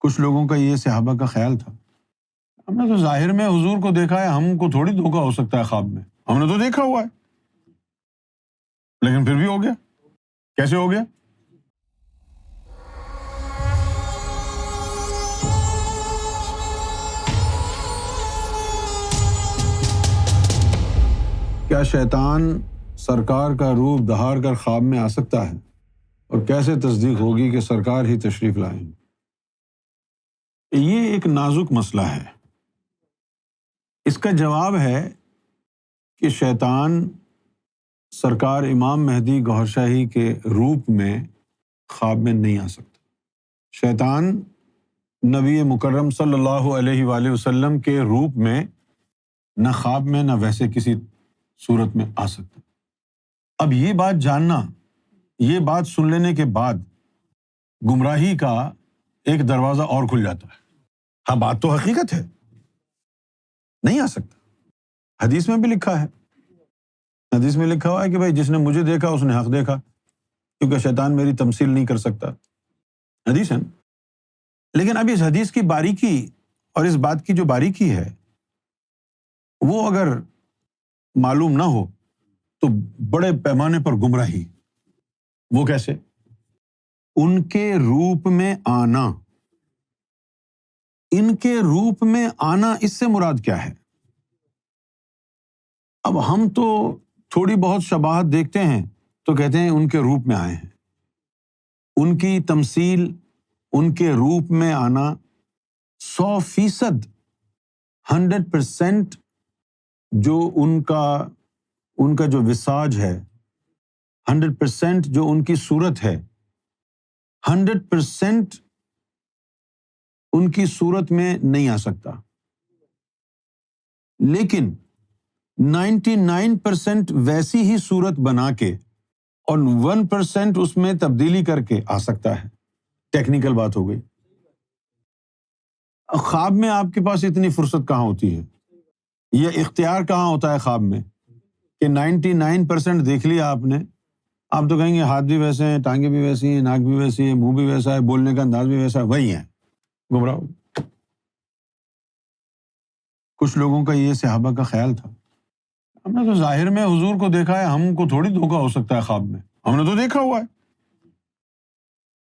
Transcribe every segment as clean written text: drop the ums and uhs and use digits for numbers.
کچھ لوگوں کا یہ صحابہ کا خیال تھا، ہم نے تو ظاہر میں حضور کو دیکھا ہے، ہم کو تھوڑی دھوکا ہو سکتا ہے خواب میں، ہم نے تو دیکھا ہوا ہے، لیکن پھر بھی ہو گیا۔ کیسے ہو گیا؟ کیا شیطان سرکار کا روپ دھار کر خواب میں آ سکتا ہے؟ اور کیسے تصدیق ہوگی کہ سرکار ہی تشریف لائیں؟ یہ ایک نازک مسئلہ ہے۔ اس کا جواب ہے کہ شیطان سرکار امام مہدی گوہر شاہی کے روپ میں خواب میں نہیں آ سکتا۔ شیطان نبی مکرم صلی اللہ علیہ وآلہ وسلم کے روپ میں نہ خواب میں نہ ویسے کسی صورت میں آ سکتا۔ اب یہ بات جاننا، یہ بات سن لینے کے بعد گمراہی کا ایک دروازہ اور کھل جاتا ہے۔ ہاں، بات تو حقیقت ہے، نہیں آ سکتا۔ حدیث میں بھی لکھا ہے، حدیث میں لکھا ہوا ہے کہ بھائی جس نے مجھے دیکھا اس نے حق دیکھا، کیونکہ شیطان میری تمثیل نہیں کر سکتا۔ حدیث ہے۔ لیکن اب اس حدیث کی باریکی اور اس بات کی جو باریکی ہے وہ اگر معلوم نہ ہو تو بڑے پیمانے پر گمراہی۔ وہ کیسے؟ ان کے روپ میں آنا، ان کے روپ میں آنا، اس سے مراد کیا ہے؟ اب ہم تو تھوڑی بہت شباہت دیکھتے ہیں تو کہتے ہیں ان کے روپ میں آئے ہیں۔ ان کی تمثیل، ان کے روپ میں آنا 100%، 100% جو ان کا جو وساج ہے، 100% جو ان کی صورت ہے، 100% ان کی صورت میں نہیں آ سکتا، لیکن 99% ویسی ہی صورت بنا کے اور 1% اس میں تبدیلی کر کے آ سکتا ہے۔ ٹیکنیکل بات ہو گئی۔ خواب میں آپ کے پاس اتنی فرصت کہاں ہوتی ہے، یہ اختیار کہاں ہوتا ہے خواب میں کہ 99% دیکھ لیا آپ نے، آپ تو کہیں گے ہاتھ بھی ویسے ہیں، ٹانگیں بھی ویسی ہیں، ناک بھی ویسی ہے، منہ بھی ویسا ہے، بولنے کا انداز بھی ویسا ہے، وہی ہے، گمراہ ہو۔ کچھ لوگوں کا یہ صحابہ کا خیال تھا، ہم نے تو ظاہر میں حضور کو دیکھا ہے، ہم کو تھوڑی دھوکا ہو سکتا ہے خواب میں، ہم نے تو دیکھا ہوا ہے،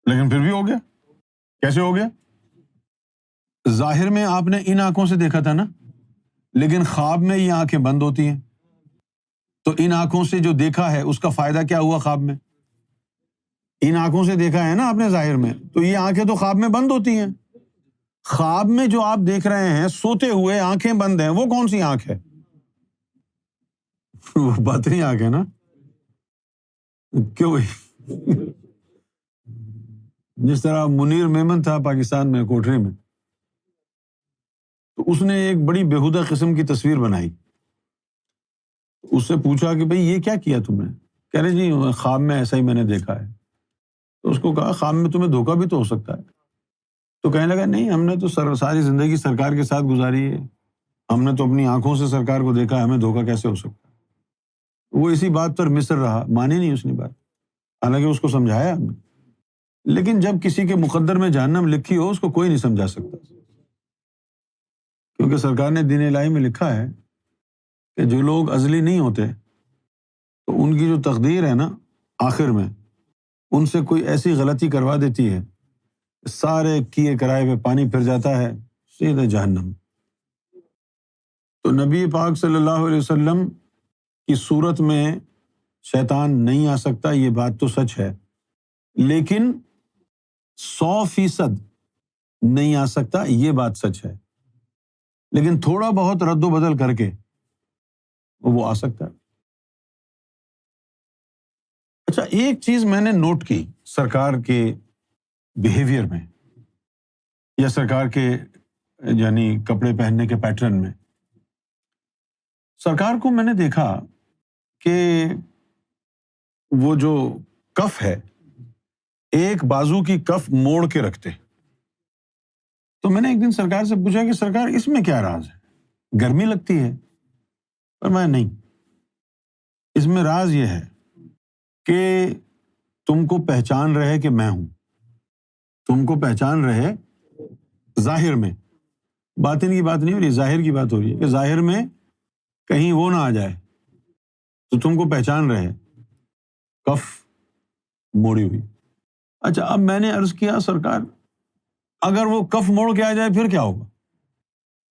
لیکن پھر بھی ہو گیا۔ کیسے ہو گیا؟ ظاہر میں آپ نے ان آنکھوں سے دیکھا تھا نا، لیکن خواب میں یہ آنکھیں بند ہوتی ہیں، تو ان آنکھوں سے جو دیکھا ہے اس کا فائدہ کیا ہوا خواب میں؟ ان آنکھوں سے دیکھا ہے نا آپ نے ظاہر میں، تو یہ آنکھیں تو خواب میں بند ہوتی ہیں۔ خواب میں جو آپ دیکھ رہے ہیں سوتے ہوئے آنکھیں بند ہیں، وہ کون سی آنکھ ہے؟ وہ باطنی آنکھ ہے نا۔ کیوں؟ جس طرح منیر میمن تھا پاکستان میں کوٹھری میں، تو اس نے ایک بڑی بےہودہ قسم کی تصویر بنائی۔ اس سے پوچھا کہ بھئی یہ کیا کیا تم نے؟ کہہ رہے جی خواب میں ایسا ہی میں نے دیکھا ہے۔ تو اس کو کہا خواب میں تمہیں دھوکا بھی تو ہو سکتا ہے۔ تو کہنے لگا نہیں، ہم نے تو ساری زندگی سرکار کے ساتھ گزاری ہے، ہم نے تو اپنی آنکھوں سے سرکار کو دیکھا ہے، ہمیں دھوکا کیسے ہو سکتا ہے؟ وہ اسی بات پر مصر رہا، مانی نہیں اس نے بات، حالانکہ اس کو سمجھایا ہم نے۔ لیکن جب کسی کے مقدر میں جہنم لکھی ہو اس کو کوئی نہیں سمجھا سکتا، کیونکہ سرکار نے دین الہی میں لکھا ہے کہ جو لوگ ازلی نہیں ہوتے تو ان کی جو تقدیر ہے نا آخر میں، ان سے کوئی ایسی غلطی کروا دیتی ہے، سارے کیے کرائے پہ پانی پھر جاتا ہے، سیدھے جہنم۔ تو نبی پاک صلی اللہ علیہ وسلم کی صورت میں شیطان نہیں آ سکتا، یہ بات تو سچ ہے، لیکن 100% نہیں آ سکتا، یہ بات سچ ہے، لیکن تھوڑا بہت رد و بدل کر کے وہ آ سکتا ہے۔ اچھا، ایک چیز میں نے نوٹ کی سرکار کے بیہیویئر میں یا سرکار کے یعنی کپڑے پہننے کے پیٹرن میں، سرکار کو میں نے دیکھا کہ وہ جو کف ہے، ایک بازو کی کف موڑ کے رکھتے۔ تو میں نے ایک دن سرکار سے پوچھا کہ سرکار اس میں کیا راز ہے؟ گرمی لگتی ہے؟ فرمایا نہیں، اس میں راز یہ ہے کہ تم کو پہچان رہے کہ میں ہوں، تم کو پہچان رہے ظاہر میں، باطن کی بات نہیں ہو رہی، ظاہر کی بات ہو رہی ہے کہ ظاہر میں کہیں وہ نہ آ جائے تو تم کو پہچان رہے، کف موڑی ہوئی۔ اچھا، اب میں نے عرض کیا سرکار اگر وہ کف موڑ کے آ جائے پھر کیا ہوگا؟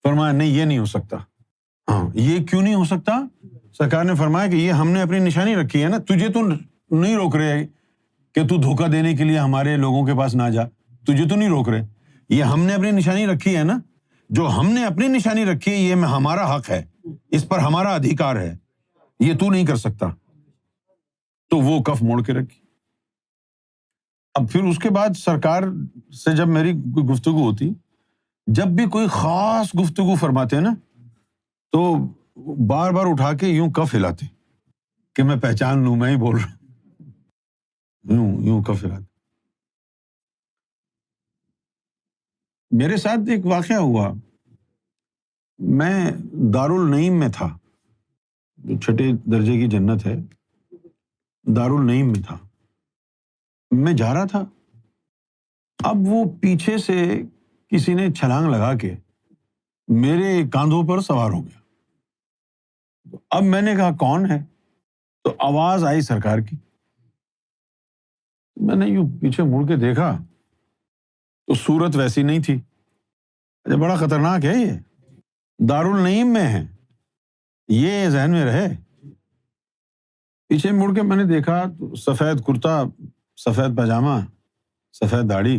فرمایا نہیں، یہ نہیں ہو سکتا۔ ہاں، یہ کیوں نہیں ہو سکتا؟ سرکار نے فرمایا کہ یہ ہم نے اپنی نشانی رکھی ہے نا، تجھے تو نہیں روک رہے کہ تو دھوکہ دینے کے لیے ہمارے لوگوں کے پاس نہ جا، تجھے تو نہیں روک رہے، یہ ہم نے اپنی نشانی رکھی ہے نا، جو ہم نے اپنی نشانی رکھی ہے یہ ہمارا حق ہے، اس پر ہمارا ادھیکار ہے، یہ تو نہیں کر سکتا۔ تو وہ کف موڑ کے رکھی۔ اب پھر اس کے بعد سرکار سے جب میری گفتگو ہوتی، جب بھی کوئی خاص گفتگو فرماتے ہیں نا تو بار بار اٹھا کے یوں کف ہلاتے کہ میں پہچان لوں میں ہی بول رہا ہوں، یوں کف ہلاتے۔ میرے ساتھ ایک واقعہ ہوا، میں دارالنعیم میں تھا، جو چھٹے درجے کی جنت ہے، دارالنعیم میں تھا، میں جا رہا تھا، اب وہ پیچھے سے کسی نے چھلانگ لگا کے میرے کاندھوں پر سوار ہو گیا۔ اب میں نے کہا کون ہے؟ تو آواز آئی سرکار کی۔ میں نے یوں پیچھے مڑ کے دیکھا تو صورت ویسی نہیں تھی۔ اچھا، بڑا خطرناک ہے، یہ دارالنعیم میں ہے، یہ ذہن میں رہے۔ پیچھے مڑ کے میں نے دیکھا تو سفید کرتا، سفید پاجامہ، سفید داڑھی،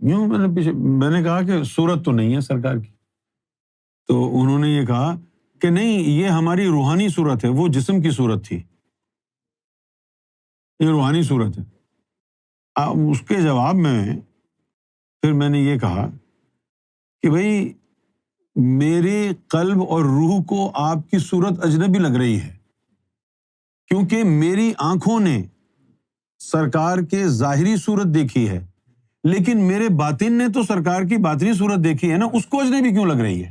یوں میں نے کہا کہ صورت تو نہیں ہے سرکار کی۔ تو انہوں نے یہ کہا کہ نہیں، یہ ہماری روحانی صورت ہے، وہ جسم کی صورت تھی، یہ روحانی صورت ہے۔ اب اس کے جواب میں پھر میں نے یہ کہا کہ بھائی میرے قلب اور روح کو آپ کی صورت اجنبی لگ رہی ہے، کیونکہ میری آنکھوں نے سرکار کے ظاہری صورت دیکھی ہے، لیکن میرے باطن نے تو سرکار کی باطنی صورت دیکھی ہے نا، اس کو اجنبی کیوں لگ رہی ہے؟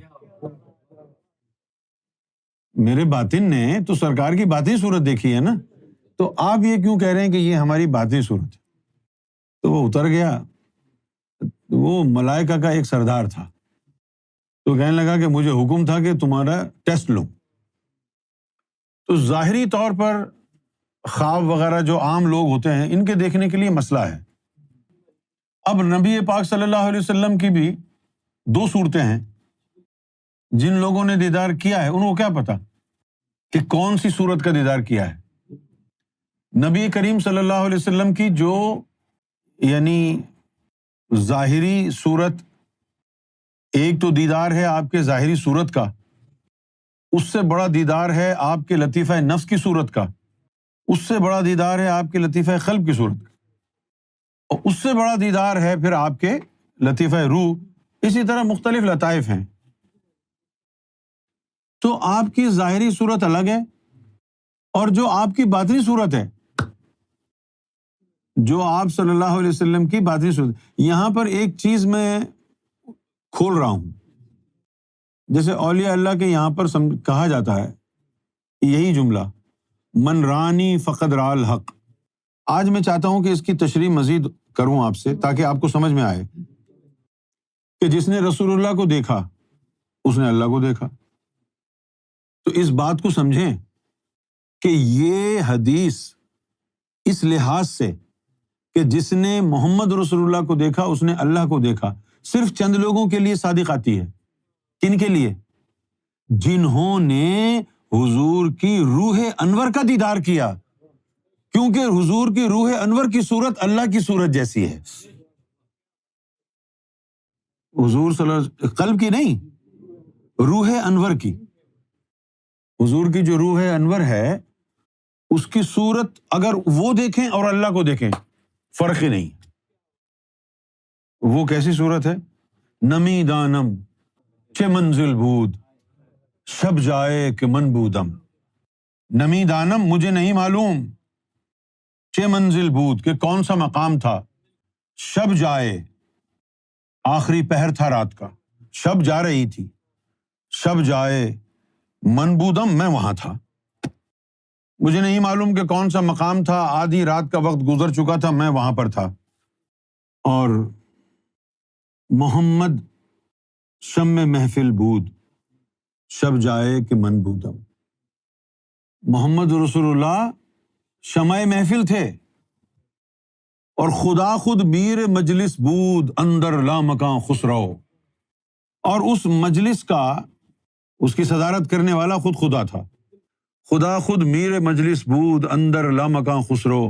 میرے باطن نے تو سرکار کی باطنی صورت دیکھی ہے نا، تو آپ یہ کیوں کہہ رہے ہیں کہ یہ ہماری باطنی صورت ہے؟ تو وہ اتر گیا، وہ ملائکہ کا ایک سردار تھا، تو کہنے لگا کہ مجھے حکم تھا کہ تمہارا ٹیسٹ لوں۔ تو ظاہری طور پر خواب وغیرہ جو عام لوگ ہوتے ہیں ان کے دیکھنے کے لیے مسئلہ ہے۔ اب نبی پاک صلی اللہ علیہ وسلم کی بھی دو صورتیں ہیں، جن لوگوں نے دیدار کیا ہے ان کو کیا پتا کہ کون سی صورت کا دیدار کیا ہے۔ نبی کریم صلی اللہ علیہ وسلم کی جو یعنی ظاہری صورت، ایک تو دیدار ہے آپ کے ظاہری صورت کا، اس سے بڑا دیدار ہے آپ کے لطیفہ نفس کی صورت کا، اس سے بڑا دیدار ہے آپ کے لطیفہ قلب کی صورت کا، اور اس سے بڑا دیدار ہے پھر آپ کے لطیفہ روح۔ اسی طرح مختلف لطائف ہیں۔ تو آپ کی ظاہری صورت الگ ہے، اور جو آپ کی باطنی صورت ہے، جو آپ صلی اللہ علیہ وسلم کی باطنی صورت، یہاں پر ایک چیز میں کھول رہا ہوں۔ جیسے اولیاء اللہ کے یہاں پر کہا جاتا ہے یہی جملہ، من رانی فقد را الحق۔ آج میں چاہتا ہوں کہ اس کی تشریح مزید کروں آپ سے تاکہ آپ کو سمجھ میں آئے کہ جس نے رسول اللہ کو دیکھا اس نے اللہ کو دیکھا۔ تو اس بات کو سمجھیں کہ یہ حدیث اس لحاظ سے کہ جس نے محمد رسول اللہ کو دیکھا اس نے اللہ کو دیکھا، صرف چند لوگوں کے لیے صادق آتی ہے۔ کن کے لیے؟ جنہوں نے حضور کی روح انور کا دیدار کیا، کیونکہ حضور کی روح انور کی صورت اللہ کی صورت جیسی ہے۔ حضور صلی اللہ علیہ وسلم قلب کی نہیں، روح انور کی۔ حضور کی جو روح انور ہے اس کی صورت اگر وہ دیکھیں اور اللہ کو دیکھیں فرق ہی نہیں۔ وہ کیسی صورت ہے؟ نمی دانم چه منزل بود شب جائے کہ من بودم۔ نمی دانم مجھے نہیں معلوم، چه منزل بود کہ کون سا مقام تھا، شب جائے آخری پہر تھا رات کا، شب جا رہی تھی، شب جائے من بودم میں وہاں تھا۔ مجھے نہیں معلوم کہ کون سا مقام تھا، آدھی رات کا وقت گزر چکا تھا، میں وہاں پر تھا۔ اور محمد شم محفل بود، شب جائے کہ من بودم۔ محمد رسول اللہ شمع محفل تھے، اور خدا خود میر مجلس بود اندر لامکاں خسرو، اور اس مجلس کا، اس کی صدارت کرنے والا خود خدا تھا۔ خدا خود میر مجلس بود اندر لامکاں خسرو،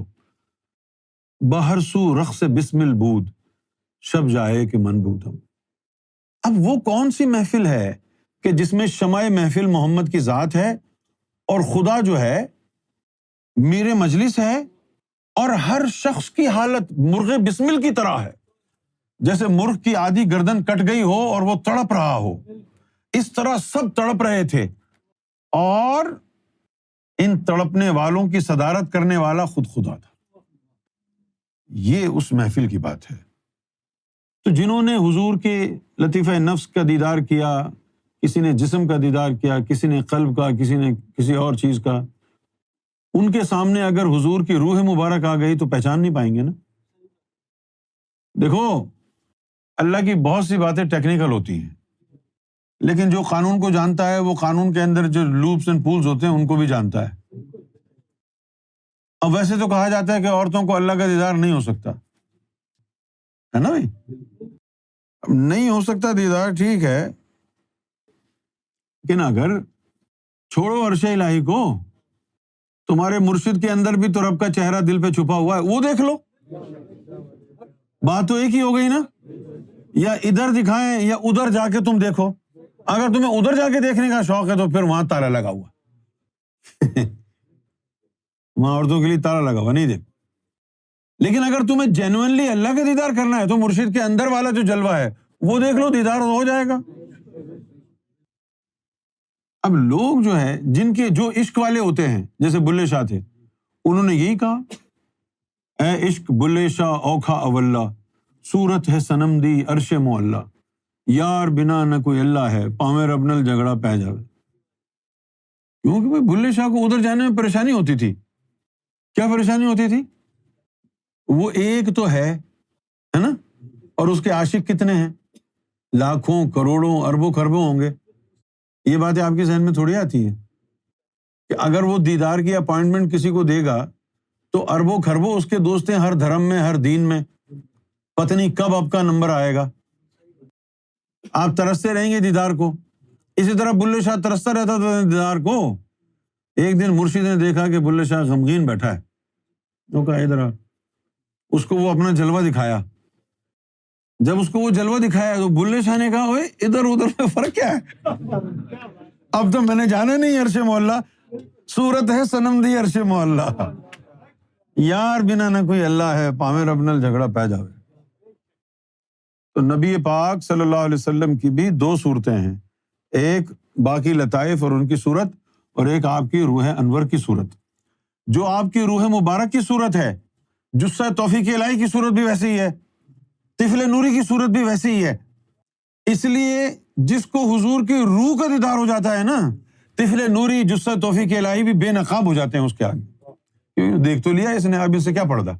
باہر سو رقص بسمل بود، شب جائے کہ من بودم۔ اب وہ کون سی محفل ہے کہ جس میں شمع محفل محمد کی ذات ہے، اور خدا جو ہے میر مجلس ہے، اور ہر شخص کی حالت مرغ بسمل کی طرح ہے، جیسے مرغ کی آدھی گردن کٹ گئی ہو اور وہ تڑپ رہا ہو، اس طرح سب تڑپ رہے تھے، اور ان تڑپنے والوں کی صدارت کرنے والا خود خدا تھا۔ یہ اس محفل کی بات ہے۔ تو جنہوں نے حضور کے لطیفہ نفس کا دیدار کیا، کسی نے جسم کا دیدار کیا، کسی نے قلب کا، کسی نے کسی اور چیز کا، ان کے سامنے اگر حضور کی روح مبارک آ گئی تو پہچان نہیں پائیں گے نا۔ دیکھو، اللہ کی بہت سی باتیں ٹیکنیکل ہوتی ہیں، لیکن جو قانون کو جانتا ہے وہ قانون کے اندر جو لوپس اینڈ پولز ہوتے ہیں ان کو بھی جانتا ہے۔ اب ویسے تو کہا جاتا ہے کہ عورتوں کو اللہ کا دیدار نہیں ہو سکتا، ہے نا بھائی؟ اب نہیں ہو سکتا دیدار، ٹھیک ہے، لیکن اگر چھوڑو عرش الہی کو، تمہارے مرشد کے اندر بھی تو رب کا چہرہ دل پہ چھپا ہوا ہے، وہ دیکھ لو، بات تو ایک ہی ہو گئی نا۔ یا ادھر دکھائیں یا ادھر جا کے تم دیکھو، اگر تمہیں ادھر جا کے دیکھنے کا شوق ہے تو پھر وہاں تالا لگا ہوا وہاں عورتوں کے لیے تالا لگا ہوا، نہیں دیکھ۔ لیکن اگر تمہیں جینوئنلی اللہ کا دیدار کرنا ہے تو مرشد کے اندر والا جو جلوہ ہے وہ دیکھ لو، دیدار ہو جائے گا۔ اب لوگ جو ہے جن کے جو عشق والے ہوتے ہیں، جیسے بلے شاہ تھے، انہوں نے یہی کہا، اے عشق بلے شاہ اوکھا اولا، صورت ہے صنم دی عرش معلا، یار بنا نہ کوئی اللہ ہے، پاویں رب نل جھگڑا پہ جاوے۔ کیونکہ بھائی بلے شاہ کو ادھر جانے میں پریشانی ہوتی تھی۔ کیا پریشانی ہوتی تھی؟ وہ ایک تو ہے نا، اور اس کے عاشق کتنے ہیں؟ لاکھوں، کروڑوں، اربوں خربوں ہوں گے۔ یہ باتیں آپ کے ذہن میں تھوڑی آتی ہیں کہ اگر وہ دیدار کی اپائنٹمنٹ کسی کو دے گا تو اربوں خربوں اس کے دوست ہیں، ہر دھرم میں، ہر دین میں، پتہ نہیں کب آپ کا نمبر آئے گا۔ آپ ترستے رہیں گے دیدار کو۔ اسی طرح بلے شاہ ترستا رہتا تھا دیدار کو۔ ایک دن مرشد نے دیکھا کہ بلے شاہ غمگین بیٹھا ہے، تو کہا ادھر آ۔ اس کو وہ اپنا جلوہ دکھایا۔ جب اس کو وہ جلوہ دکھایا تو بلے شاہ نے کہا، اوے ادھر ادھر میں فرق کیا ہے؟ اب تو میں نے جانا نہیں عرش معلا، صورت ہے صنم دی عرش معلا، یار بنا نہ کوئی اللہ ہے، پاویں رب نل جھگڑا پہ جاوے۔ تو نبی پاک صلی اللہ علیہ وسلم کی بھی دو صورتیں ہیں، ایک باقی لطائف اور ان کی صورت، اور ایک آپ کی روح انور کی صورت۔ جو آپ کی روح مبارک کی صورت ہے، جثہ توفیق الہی کی صورت بھی ویسی ہی ہے، طفل نوری کی صورت بھی ویسی ہی ہے۔ اس لیے جس کو حضور کی روح کا دیدار ہو جاتا ہے نا، طفل نوری، جثہ توفیق الہی بھی بے نقاب ہو جاتے ہیں اس کے آگے۔ دیکھ تو لیا اس نے، اب اس سے کیا پڑھتا۔